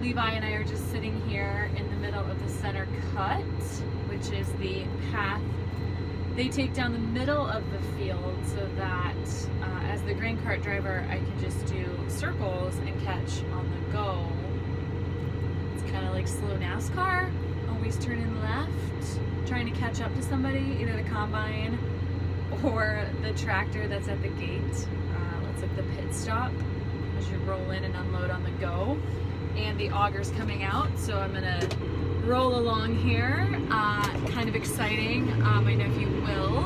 Levi and I are just sitting here in the middle of the center cut, which is the path they take down the middle of the field so that as the grain cart driver, I can just do circles and catch on the go. It's kind of like slow NASCAR, always turning left, trying to catch up to somebody, either the combine or the tractor that's at the gate. It's like the pit stop as you roll in and unload on the go. And the auger's coming out, so I'm gonna roll along here. Kind of exciting. My nephew Will,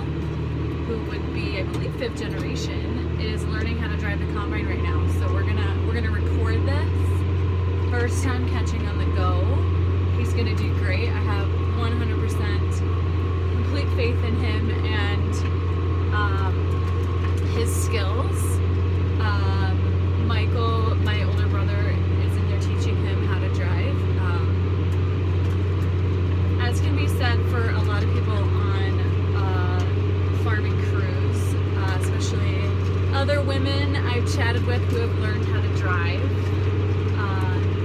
who would be, I believe, 5th generation, is learning how to drive the combine right now. So we're gonna record this. First time catching on the go. He's gonna do great. I have 100% complete faith in him and his skills. Michael, my older brother, is in there teaching him how to drive. As can be said for a lot of people on farming crews, especially other women I've chatted with who have learned how to drive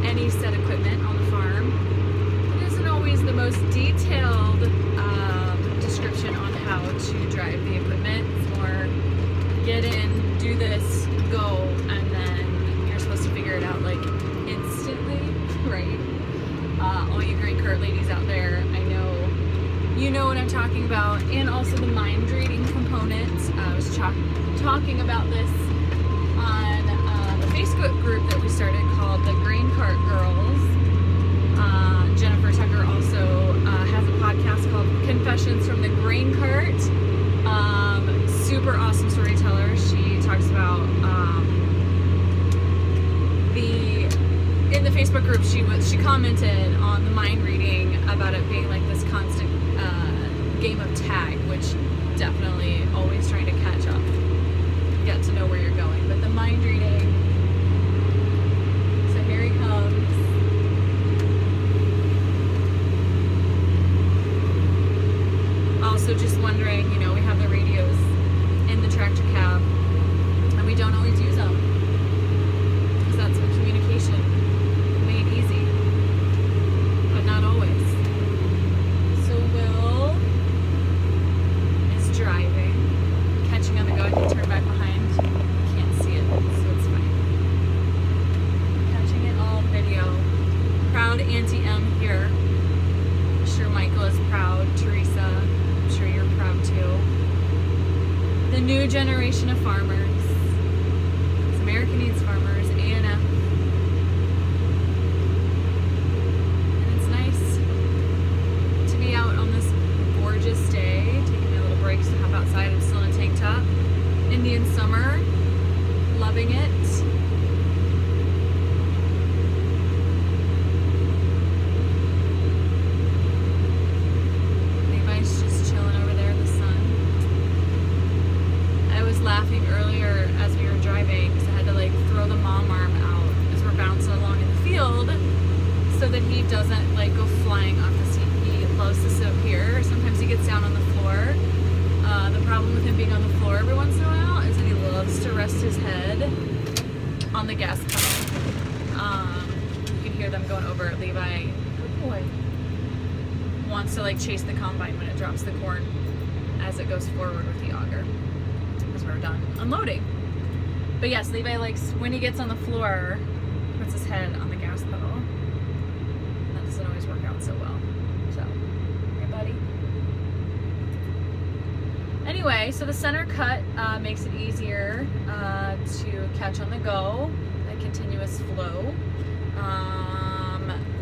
any set equipment on the farm. It isn't always the most detailed description on how to drive the equipment. It's more get in, do this, go, and then you're supposed to figure it out like instantly, right? All you grain cart ladies out there, I know you know what I'm talking about. And also the mind reading component. I was talking about this on the Facebook group that we started called the Grain Cart Girls. Jennifer Tucker also has a podcast called Confessions from the Grain Cart. Super awesome storyteller. She talks about in the Facebook group she commented on the mind reading about it being like this constant game of tag, which definitely always trying to catch up, get to know where you're going. But the mind reading, so here he comes. Also just wondering, you know, we have the radios in the tractor cab and we don't always use them because that's what communication made easy, but not always. So Will is driving, catching on the go. I can turn back behind. You can't see it, so it's fine. Catching it all video. Proud Auntie M here. I'm sure Michael is proud. Teresa, I'm sure you're proud too. The new generation of farmers. It's American Needs Farmers, A&F. And it's nice to be out on this gorgeous day, taking my little breaks to hop outside. I'm still in a tank top. Indian summer, loving it. Levi's just chilling over there in the sun. I was laughing earlier as we were driving because I had to like throw the mom arm out as we're bouncing along in the field so that he doesn't like go flying off the seat. He loves to sit up here. Sometimes he gets down on the floor. The problem with him being on the floor every once in a while is that he loves to rest his head on the gas pedal. You can hear them going over it. Levi, good boy, wants to like chase the combine when it drops the corn as it goes forward with the auger because we're done unloading. But yes, Levi likes when he gets on the floor, puts his head on the gas pedal. That doesn't always work out so well. So, hey buddy. Anyway, so the center cut makes it easier to catch on the go, that continuous flow.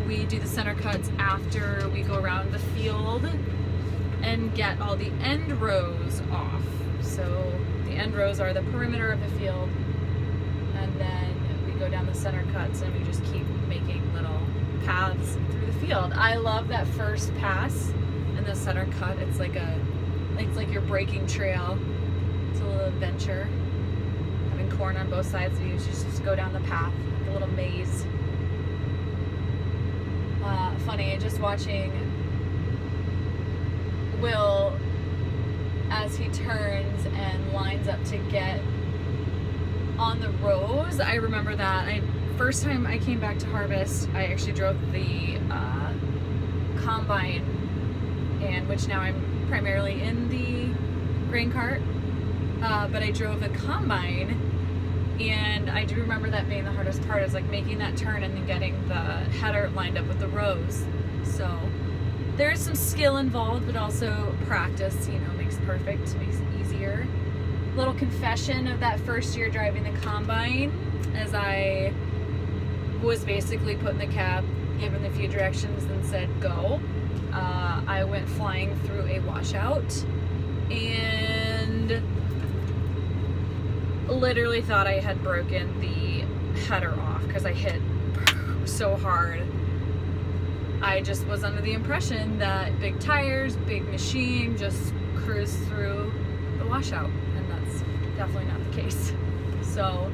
We do the center cuts after we go around the field and get all the end rows off. So the end rows are the perimeter of the field, and then we go down the center cuts and we just keep making little paths through the field. I love that first pass and the center cut. It's like your breaking trail. It's a little adventure. Having corn on both sides, so you just go down the path, like a little maze. Funny, just watching Will as he turns and lines up to get on the rows. I remember that. first time I came back to harvest, I actually drove the combine, and which now I'm primarily in the grain cart, but I drove the combine, and I do remember that being the hardest part, is like making that turn and then getting the header lined up with the rows. So there's some skill involved, but also practice, you know, makes perfect, makes it easier. Little confession of that first year driving the combine, as I was basically put in the cab, given a few directions, and said go. I went flying through a washout and literally thought I had broken the header off because I hit so hard. I just was under the impression that big tires, big machine, just cruised through the washout, and that's definitely not the case. So,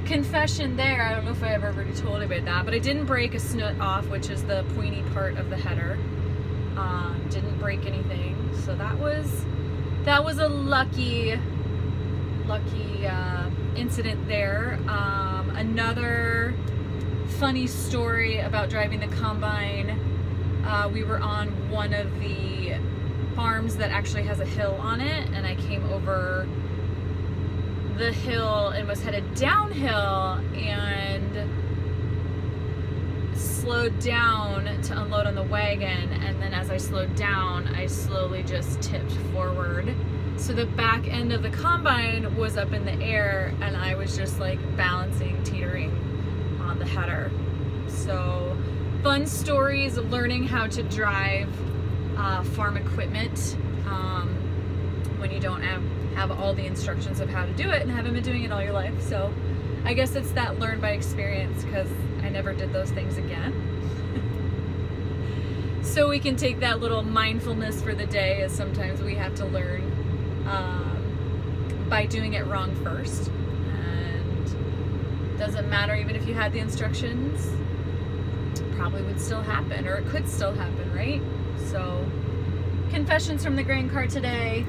confession there. I don't know if I ever already told anybody that, but I didn't break a snoot off, which is the pointy part of the header. Didn't break anything, so that was a lucky incident there. Another funny story about driving the combine. We were on one of the farms that actually has a hill on it, and I came over the hill and was headed downhill and slowed down to unload on the wagon, and then as I slowed down, I slowly just tipped forward. So the back end of the combine was up in the air, and I was just like balancing, teetering on the header. So fun stories of learning how to drive farm equipment when you don't have all the instructions of how to do it and haven't been doing it all your life. So I guess it's that learn by experience, because I never did those things again. So we can take that little mindfulness for the day, as sometimes we have to learn by doing it wrong first. And doesn't matter, even if you had the instructions, it probably would still happen, or it could still happen, right? So confessions from the grain cart today,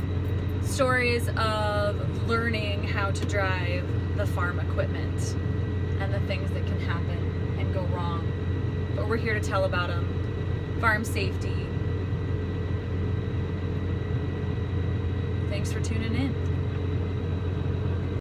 stories of learning how to drive the farm equipment and the things that can happen and go wrong, but we're here to tell about them. Farm safety. Thanks for tuning in.